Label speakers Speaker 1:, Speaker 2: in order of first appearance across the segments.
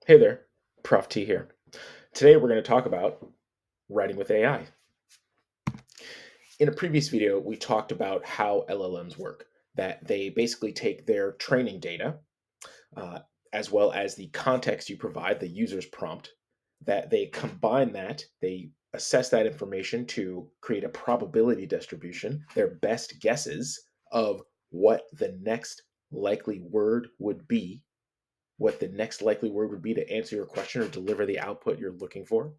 Speaker 1: Hey there, Prof T here. Today we're going to talk about writing with AI. In a previous video, we talked about how LLMs work, that they basically take their training data, uh, as well as the context you provide, the user's prompt, that they combine that, they assess that information to create a probability distribution, their best guesses of what the next likely word would be, what the next likely word would be to answer your question or deliver the output you're looking for.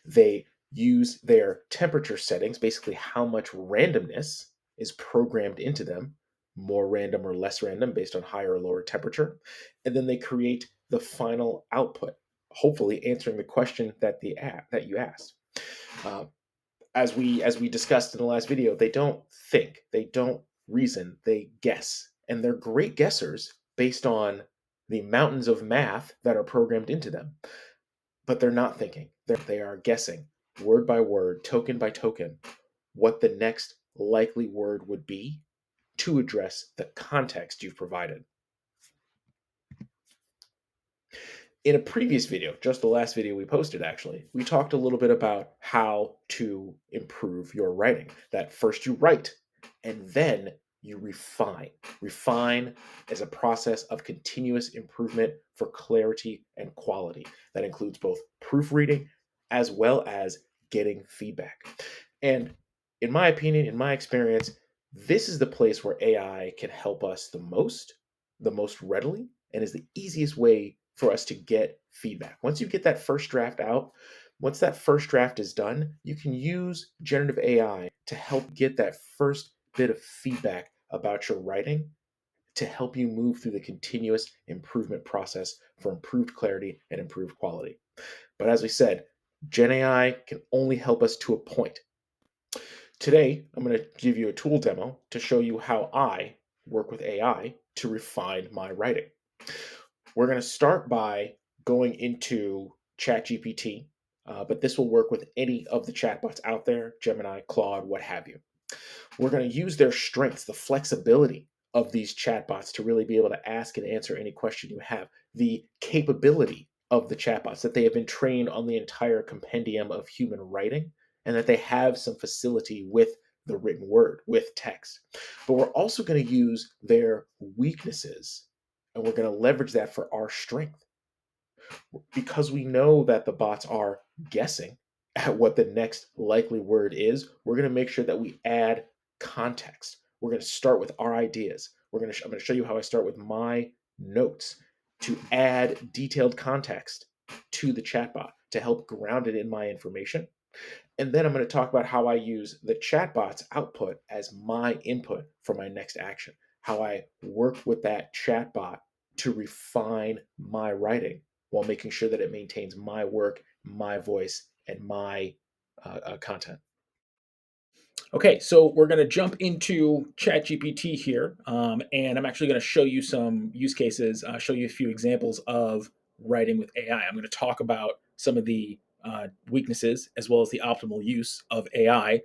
Speaker 1: They use their temperature settings, basically how much randomness is programmed into them, more random or less random based on higher or lower temperature. And then they create the final output, hopefully answering the question that you asked. Uh, as we discussed in the last video, they don't think, they don't reason, they guess, and they're great guessers based on the mountains of math that are programmed into them, but they're not thinking. They are guessing word by word, token by token, what the next likely word would be to address the context you've provided. In a previous video, just the last video we posted actually, we talked a little bit about how to improve your writing. That first you write and then you refine. Refine is a process of continuous improvement for clarity and quality. That includes both proofreading as well as getting feedback. And in my opinion, in my experience, this is the place where AI can help us the most readily, and is the easiest way for us to get feedback. Once you get that first draft out, once that first draft is done, you can use generative AI to help get that first bit of feedback about your writing to help you move through the continuous improvement process for improved clarity and improved quality. But as we said, Gen AI can only help us to a point. Today, I'm going to give you a tool demo to show you how I work with AI to refine my writing. We're going to start by going into ChatGPT, but this will work with any of the chatbots out there, Gemini, Claude, what have you. We're going to use their strengths, the flexibility of these chatbots to really be able to ask and answer any question you have, the capability of the chatbots, that they have been trained on the entire compendium of human writing, and that they have some facility with the written word, with text. But we're also going to use their weaknesses, and we're going to leverage that for our strength. Because we know that the bots are guessing at what the next likely word is, we're going to make sure that we add context. We're going to start with our ideas. I'm going to show you how I start with my notes to add detailed context to the chatbot to help ground it in my information. And then I'm going to talk about how I use the chatbot's output as my input for my next action, how I work with that chatbot to refine my writing while making sure that it maintains my work, my voice, and my content. Okay, so we're going to jump into ChatGPT here, and I'm actually going to show you some use cases, show you a few examples of writing with AI. I'm going to talk about some of the weaknesses as well as the optimal use of AI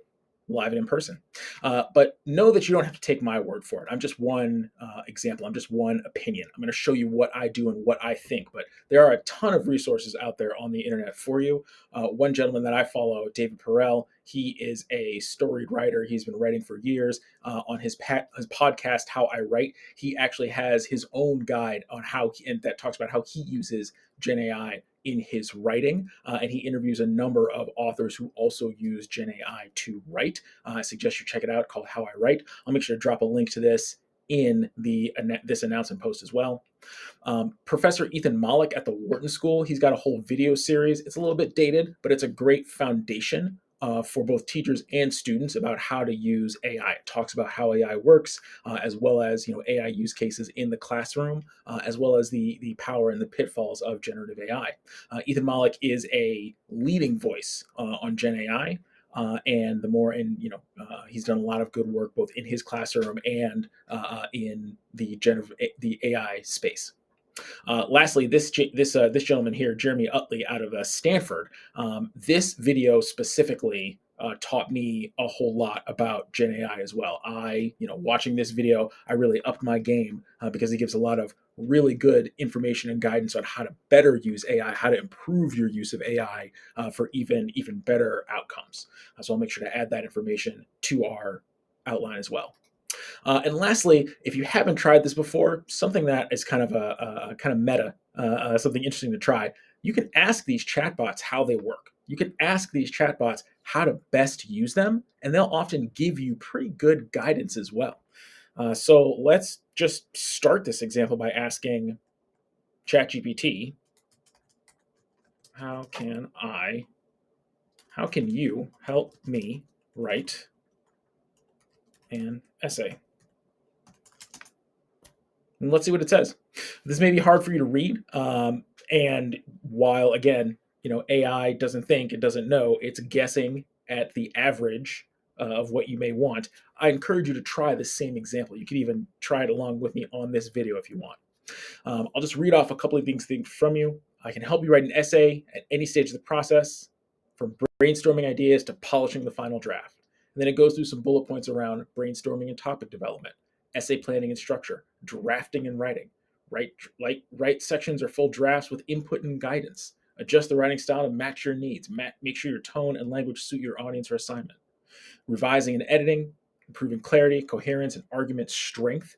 Speaker 1: live and in person. But know that you don't have to take my word for it. I'm just one example. I'm just one opinion. I'm going to show you what I do and what I think. But there are a ton of resources out there on the internet for you. One gentleman that I follow, David Perel, he is a storied writer. He's been writing for years. On his podcast, How I Write, he actually has his own guide on and that talks about how he uses Gen AI in his writing, and he interviews a number of authors who also use Gen AI to write. I suggest you check it out, called How I Write. I'll make sure to drop a link to this in this announcement post as well. Professor Ethan Malik at the Wharton School, he's got a whole video series. It's a little bit dated, but it's a great foundation for both teachers and students about how to use AI. It talks about how AI works, as well as AI use cases in the classroom, as well as the power and the pitfalls of generative AI. Ethan Malik is a leading voice on Gen AI. And the more, and he's done a lot of good work both in his classroom and in the AI space. Lastly, this gentleman here, Jeremy Utley, out of Stanford. This video specifically taught me a whole lot about Gen AI as well. Watching this video, I really upped my game because it gives a lot of really good information and guidance on how to better use AI, how to improve your use of AI for even better outcomes. So I'll make sure to add that information to our outline as well. And lastly, if you haven't tried this before, something that is kind of a kind of meta, something interesting to try, you can ask these chatbots how they work. You can ask these chatbots how to best use them, and they'll often give you pretty good guidance as well. So let's just start this example by asking ChatGPT, how can I, how can you help me write an essay? And let's see what it says. This may be hard for you to read, and while again, AI doesn't think, it doesn't know, it's guessing at the average of what you may want. I encourage you to try the same example. You could even try it along with me on this video if you want. I'll just read off a couple of things from you. I can help you write an essay at any stage of the process, from brainstorming ideas to polishing the final draft. And then it goes through some bullet points around brainstorming and topic development, essay planning and structure, drafting and writing. Write sections or full drafts with input and guidance. Adjust the writing style to match your needs. Make sure your tone and language suit your audience or assignment. Revising and editing, improving clarity, coherence, and argument strength,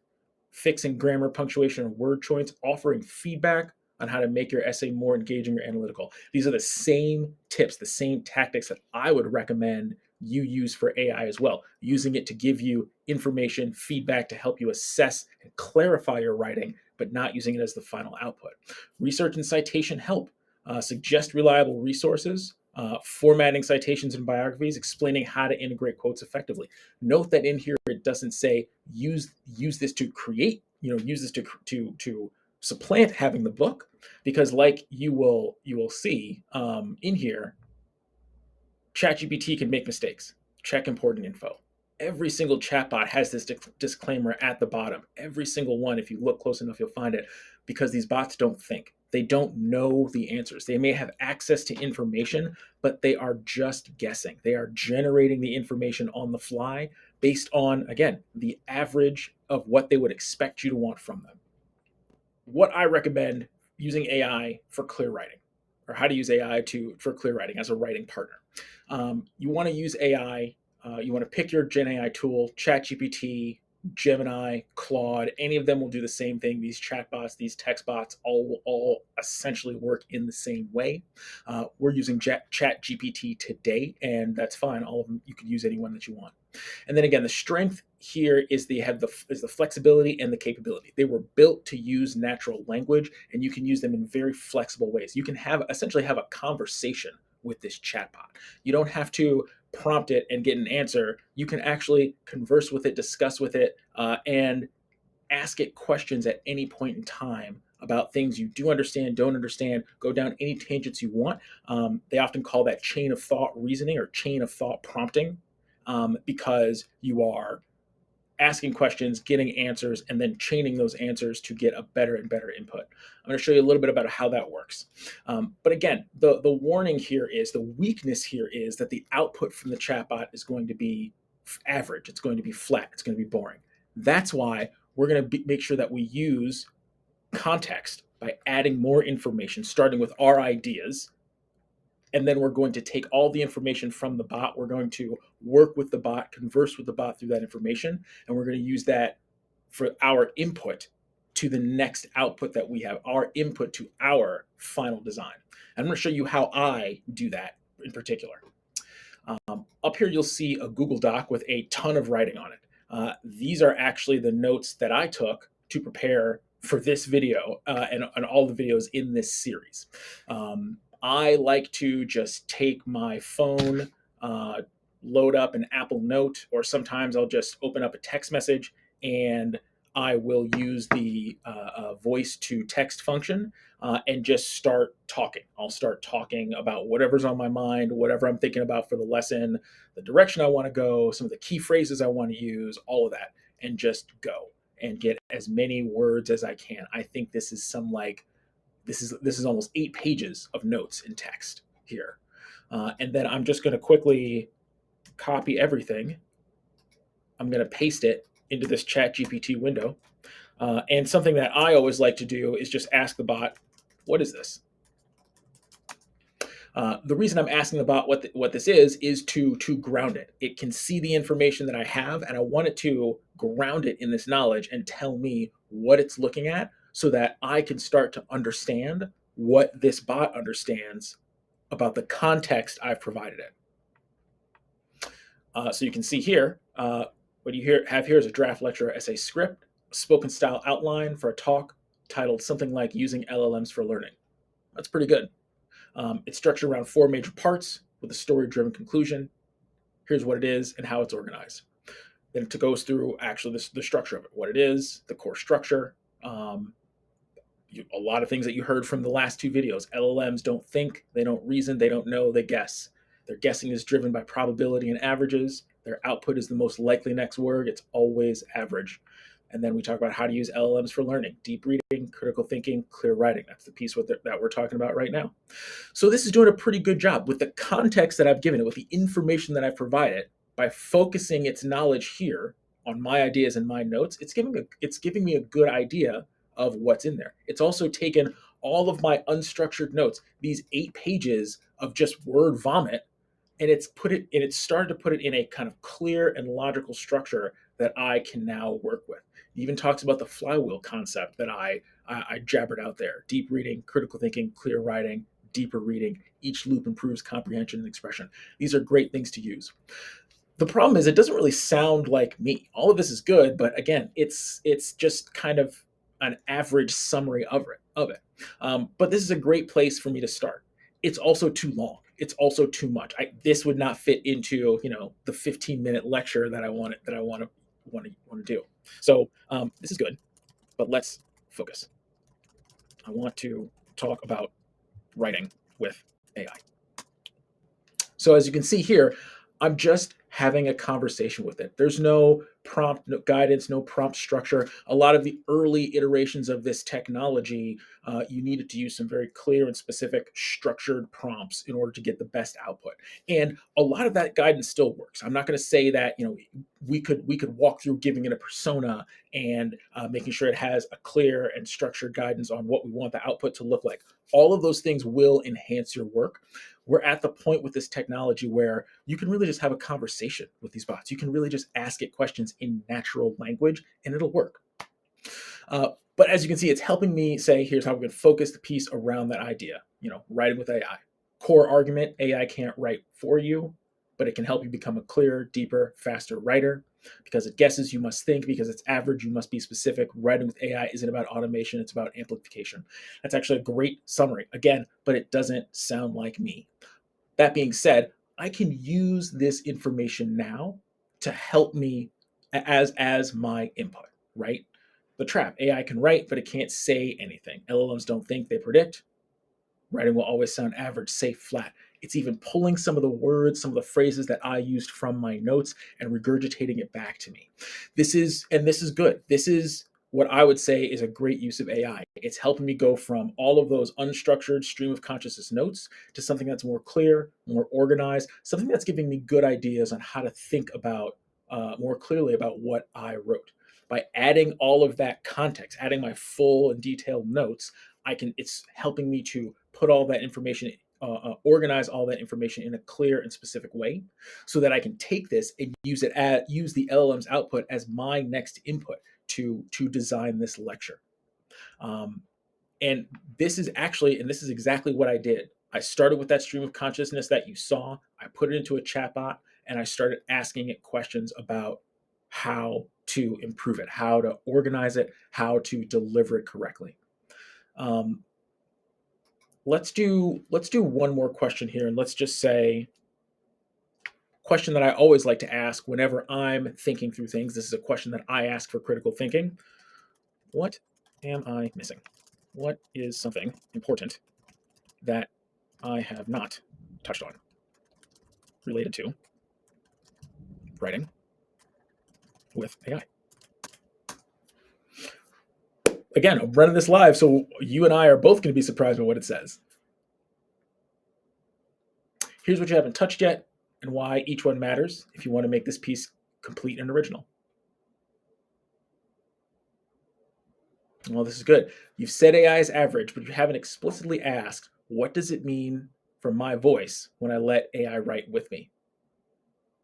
Speaker 1: fixing grammar, punctuation, and word choice, offering feedback on how to make your essay more engaging or analytical. These are the same tips, the same tactics that I would recommend you use for AI as well, using it to give you information, feedback to help you assess and clarify your writing, but not using it as the final output. Research and citation help. Suggest reliable resources, formatting citations and biographies, explaining how to integrate quotes effectively. Note that in here it doesn't say use this to create, use this to supplant having the book, because like you will see in here, ChatGPT can make mistakes. Check important info. Every single chatbot has this disclaimer at the bottom. Every single one, if you look close enough, you'll find it, because these bots don't think. They don't know the answers. They may have access to information, but they are just guessing. They are generating the information on the fly based on, again, the average of what they would expect you to want from them. What I recommend using AI for clear writing, or how to use AI for clear writing as a writing partner. You want to use AI. You want to pick your Gen AI tool, ChatGPT, Gemini, Claude. Any of them will do the same thing. These chatbots, these text bots, all essentially work in the same way. We're using ChatGPT today, and that's fine. All of them, you can use any one that you want. And then again, the strength here is the flexibility and the capability. They were built to use natural language, and you can use them in very flexible ways. You can essentially have a conversation with this chatbot. You don't have to prompt it and get an answer. You can actually converse with it, discuss with it, and ask it questions at any point in time about things you do understand, don't understand, go down any tangents you want. They often call that chain of thought reasoning or chain of thought prompting, because you are asking questions, getting answers, and then chaining those answers to get a better and better input. I'm going to show you a little bit about how that works. But again, the warning here is, the weakness here is that the output from the chatbot is going to be average. It's going to be flat. It's going to be boring. That's why we're going to make sure that we use context by adding more information, starting with our ideas, and then we're going to take all the information from the bot. We're going to work with the bot, converse with the bot through that information, and we're going to use that for our input to the next output that we have, our input to our final design. I'm going to show you how I do that in particular. Up here, you'll see a Google Doc with a ton of writing on it. These are actually the notes that I took to prepare for this video and all the videos in this series. I like to just take my phone, load up an Apple Note, or sometimes I'll just open up a text message and I will use the voice to text function and just start talking. I'll start talking about whatever's on my mind, whatever I'm thinking about for the lesson, the direction I want to go, some of the key phrases I want to use, all of that, and just go and get as many words as I can. I think this is this is almost 8 pages of notes in text here. And then I'm just going to quickly copy everything. I'm going to paste it into this ChatGPT window. And something that I always like to do is just ask the bot, what is this? The reason I'm asking the bot what this is to ground it. It can see the information that I have, and I want it to ground it in this knowledge and tell me what it's looking at so that I can start to understand what this bot understands about the context I've provided it. So you can see here, what you have here is a draft lecture essay script, a spoken style outline for a talk titled something like Using LLMs for Learning. That's pretty good. It's structured around 4 major parts with a story-driven conclusion. Here's what it is and how it's organized. Then it goes through actually the structure of it, what it is, the core structure, a lot of things that you heard from the last 2 videos. LLMs don't think, they don't reason, they don't know, they guess. Their guessing is driven by probability and averages. Their output is the most likely next word. It's always average. And then we talk about how to use LLMs for learning, deep reading, critical thinking, clear writing. That's the piece that we're talking about right now. So this is doing a pretty good job with the context that I've given it, with the information that I've provided. By focusing its knowledge here on my ideas and my notes, it's giving me a good idea of what's in there. It's also taken all of my unstructured notes, these 8 pages of just word vomit, and it's started to put it in a kind of clear and logical structure that I can now work with. It even talks about the flywheel concept that I jabbered out there: deep reading, critical thinking, clear writing, deeper reading. Each loop improves comprehension and expression. These are great things to use. The problem is it doesn't really sound like me. All of this is good, but again, it's just kind of an average summary of it. But this is a great place for me to start. It's also too long. It's also too much. This would not fit into the 15-minute lecture that I want to do. So this is good, but let's focus. I want to talk about writing with AI. So as you can see here, I'm just having a conversation with it. There's no prompt, no guidance, no prompt structure. A lot of the early iterations of this technology, you needed to use some very clear and specific structured prompts in order to get the best output. And a lot of that guidance still works. I'm not going to say that we could walk through giving it a persona and making sure it has a clear and structured guidance on what we want the output to look like. All of those things will enhance your work. We're at the point with this technology where you can really just have a conversation with these bots. You can really just ask it questions in natural language and it'll work. But as you can see, it's helping me say, here's how we can focus the piece around that idea, writing with AI. Core argument: AI can't write for you, but it can help you become a clearer, deeper, faster writer. Because it guesses, you must think. Because it's average, you must be specific. Writing with AI isn't about automation, it's about amplification. That's actually a great summary, again, but it doesn't sound like me. That being said, I can use this information now to help me as my input, right? The trap: AI can write, but it can't say anything. LLMs don't think, they predict. Writing will always sound average, safe, flat. It's even pulling some of the words, some of the phrases that I used from my notes and regurgitating it back to me. This is good. This is what I would say is a great use of AI. It's helping me go from all of those unstructured stream of consciousness notes to something that's more clear, more organized, something that's giving me good ideas on how to think about more clearly about what I wrote. By adding all of that context, adding my full and detailed notes, it's helping me to put all that information, organize all that information in a clear and specific way, so that I can take this and use the LLM's output as my next input to design this lecture. And this is exactly what I did. I started with that stream of consciousness that you saw. I put it into a chatbot, and I started asking it questions about how to improve it, how to organize it, how to deliver it correctly. Let's do one more question here, and let's just say, question that I always like to ask whenever I'm thinking through things. This is a question that I ask for critical thinking. What am I missing? What is something important that I have not touched on related to writing with AI? Again, I'm running this live, so you and I are both going to be surprised by what it says. Here's what you haven't touched yet. and why each one matters if you want to make this piece complete and original. Well, this is good. You've said AI is average, but you haven't explicitly asked, what does it mean for my voice when I let AI write with me?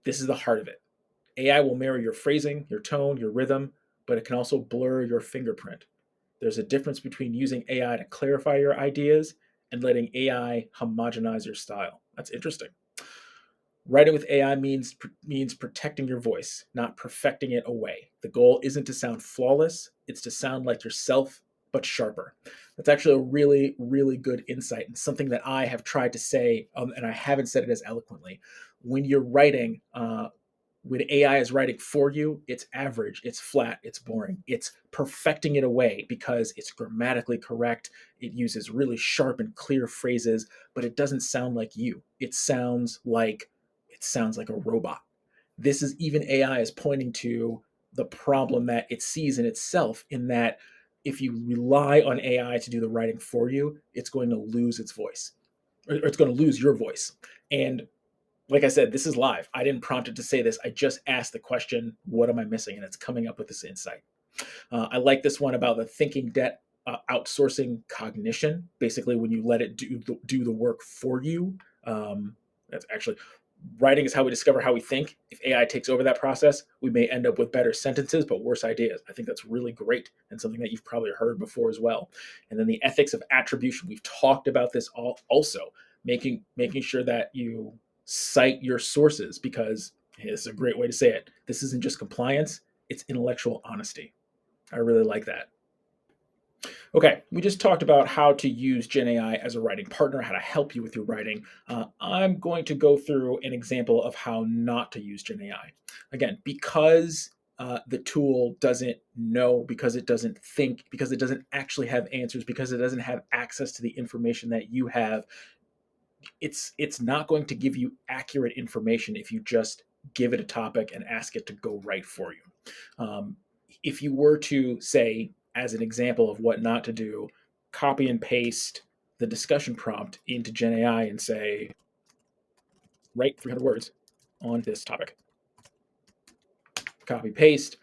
Speaker 1: This is the heart of it. AI will mirror your phrasing, your tone, your rhythm, but it can also blur your fingerprint. There's a difference between using AI to clarify your ideas and letting AI homogenize your style. That's interesting. Writing with AI means protecting your voice, not perfecting it away. The goal isn't to sound flawless, it's to sound like yourself but sharper. That's actually a really really good insight and something that I have tried to say, and I haven't said it as eloquently. When you're writing, when AI is writing for you, it's average, it's flat, it's boring. It's perfecting it away because it's grammatically correct. It uses really sharp and clear phrases, but it doesn't sound like you. It sounds like a robot. This is even AI is pointing to the problem that it sees in itself, in that if you rely on AI to do the writing for you, it's going to lose its voice, or it's going to lose your voice. And like I said, this is live. I didn't prompt it to say this. I just asked the question, what am I missing? And it's coming up with this insight. I like this one about the thinking debt outsourcing cognition. Basically, when you let it do the work for you, that's actually writing is how we discover how we think. If AI takes over that process, we may end up with better sentences but worse ideas. I think that's really great and something that you've probably heard before as well. And then the ethics of attribution. We've talked about this also, making sure that you cite your sources, because hey, this is a great way to say it. This isn't just compliance; it's intellectual honesty. I really like that. Okay, we just talked about how to use Gen AI as a writing partner, how to help you with your writing. I'm going to go through an example of how not to use Gen AI. Again, because the tool doesn't know, because it doesn't think, because it doesn't actually have answers, because it doesn't have access to the information that you have, it's not going to give you accurate information if you just give it a topic and ask it to go write for you. If you were to say, as an example of what not to do, copy and paste the discussion prompt into Gen AI and say, write 300 words on this topic. Copy paste,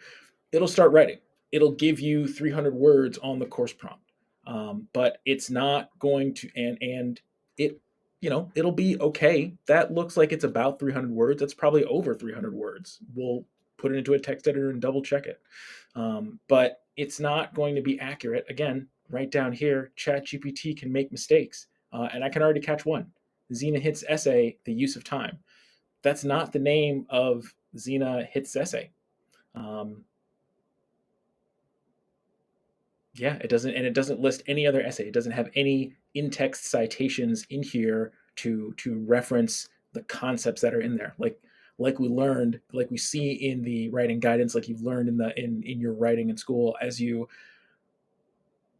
Speaker 1: it'll start writing. It'll give you 300 words on the course prompt, but it's not going to, and it, it'll be okay. That looks like it's about 300 words. That's probably over 300 words. We'll put it into a text editor and double check it, but it's not going to be accurate. Again, right down here, ChatGPT can make mistakes, and I can already catch one. Xena Hits essay, The Use of Time. That's not the name of Xena Hits essay. Um, Yeah, it doesn't, and it doesn't list any other essay. It doesn't have any in-text citations in here to reference the concepts that are in there. Like we learned, like we see in the writing guidance, like you've learned in your writing in school, as you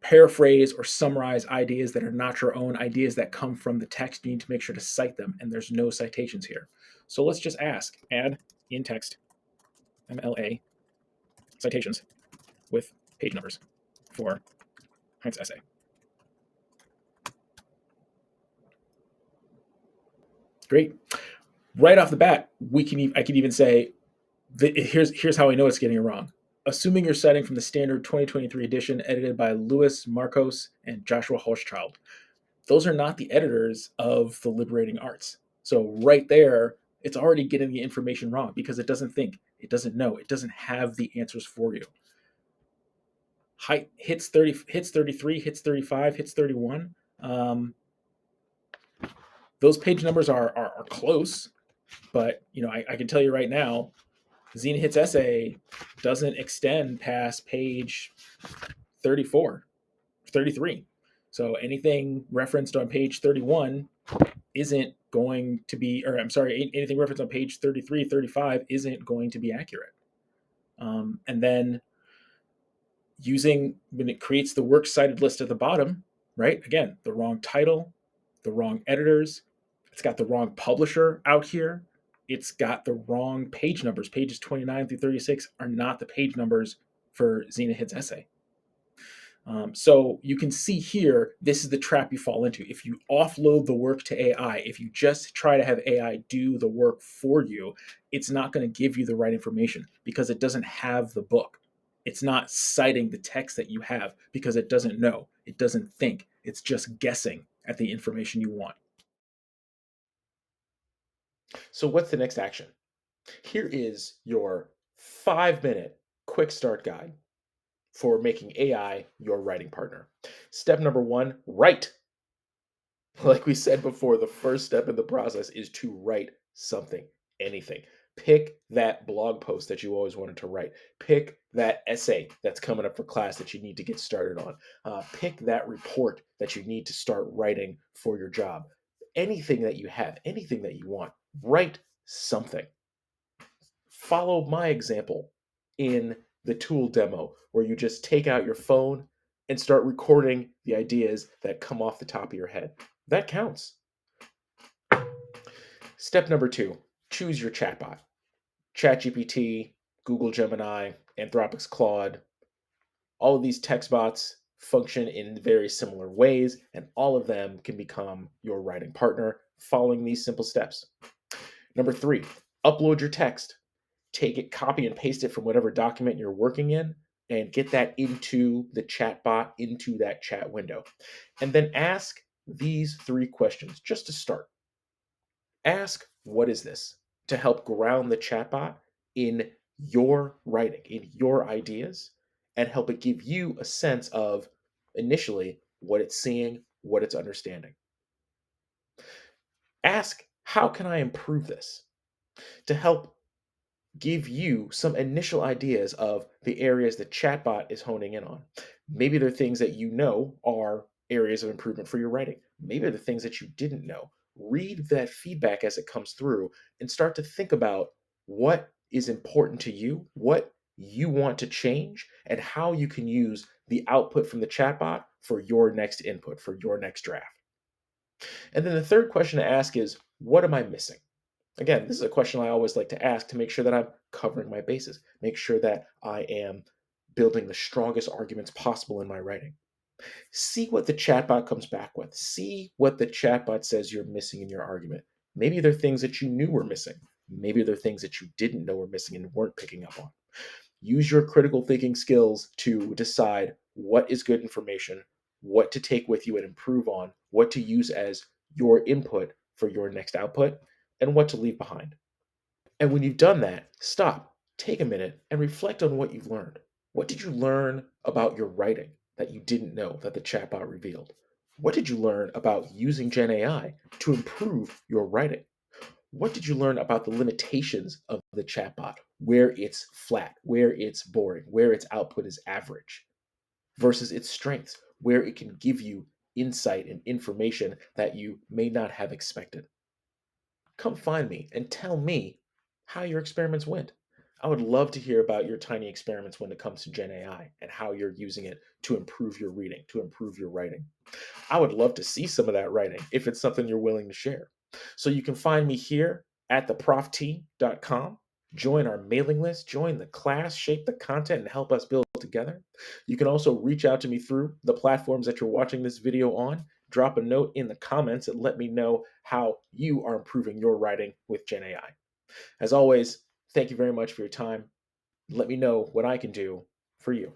Speaker 1: paraphrase or summarize ideas that are not your own, ideas that come from the text, you need to make sure to cite them, and there's no citations here. So let's just ask, add in text MLA citations with page numbers for Heinz essay. Great. Right off the bat, I can even say, here's how I know it's getting it wrong. Assuming you're citing from the standard 2023 edition edited by Louis Marcos and Joshua Hochschild. Those are not the editors of the Liberating Arts. So right there, it's already getting the information wrong because it doesn't think, it doesn't know, it doesn't have the answers for you. Height hits 30, hits 33, hits 35, hits 31. Those page numbers are close, but I can tell you right now, Xena Hits essay doesn't extend past page 34, 33. So anything referenced on page 31 isn't going to be, or I'm sorry, anything referenced on page 33, 35 isn't going to be accurate. And then when it creates the works cited list at the bottom, right? Again, the wrong title, the wrong editors, it's got the wrong publisher out here. It's got the wrong page numbers. Pages 29 through 36 are not the page numbers for Xena Hits essay. So you can see here, this is the trap you fall into. If you offload the work to AI, if you just try to have AI do the work for you, it's not going to give you the right information because it doesn't have the book. It's not citing the text that you have because it doesn't know. It doesn't think. It's just guessing at the information you want. So, what's the next action? Here is your 5-minute quick start guide for making AI your writing partner. Step number one, write. Like we said before, the first step in the process is to write something, anything. Pick that blog post that you always wanted to write. Pick that essay that's coming up for class that you need to get started on. Pick that report that you need to start writing for your job. Anything that you have, anything that you want, write something. Follow my example in the tool demo where you just take out your phone and start recording the ideas that come off the top of your head. That counts. Step number two, choose your chatbot. ChatGPT, Google Gemini, Anthropic's Claude, all of these text bots function in very similar ways, and all of them can become your writing partner following these simple steps. Number three, upload your text. Take it, copy and paste it from whatever document you're working in, and get that into the chat bot, into that chat window. And then ask these three questions just to start. Ask, what is this? To help ground the chatbot in your writing, in your ideas, and help it give you a sense of initially what it's seeing, what it's understanding. Ask, how can I improve this? To help give you some initial ideas of the areas the chatbot is honing in on. Maybe there are things that you know are areas of improvement for your writing. Maybe they're things that you didn't know. Read that feedback as it comes through and start to think about what is important to you, what you want to change, and how you can use the output from the chatbot for your next input, for your next draft. And then the third question to ask is, what am I missing? Again, this is a question I always like to ask to make sure that I'm covering my bases, make sure that I am building the strongest arguments possible in my writing. See what the chatbot comes back with. See what the chatbot says you're missing in your argument. Maybe there are things that you knew were missing. Maybe there are things that you didn't know were missing and weren't picking up on. Use your critical thinking skills to decide what is good information, what to take with you and improve on, what to use as your input for your next output, and what to leave behind. And when you've done that, stop, take a minute, and reflect on what you've learned. What did you learn about your writing that you didn't know that the chatbot revealed? What did you learn about using Gen AI to improve your writing? What did you learn about the limitations of the chatbot, where it's flat, where it's boring, where its output is average, versus its strengths, where it can give you insight and information that you may not have expected? Come find me and tell me how your experiments went. I would love to hear about your tiny experiments when it comes to Gen AI and how you're using it to improve your reading, to improve your writing. I would love to see some of that writing if it's something you're willing to share. So you can find me here at theproft.com. Join our mailing list, join the class, shape the content, and help us build together. You can also reach out to me through the platforms that you're watching this video on. Drop a note in the comments and let me know how you are improving your writing with Gen AI. As always, thank you very much for your time. Let me know what I can do for you.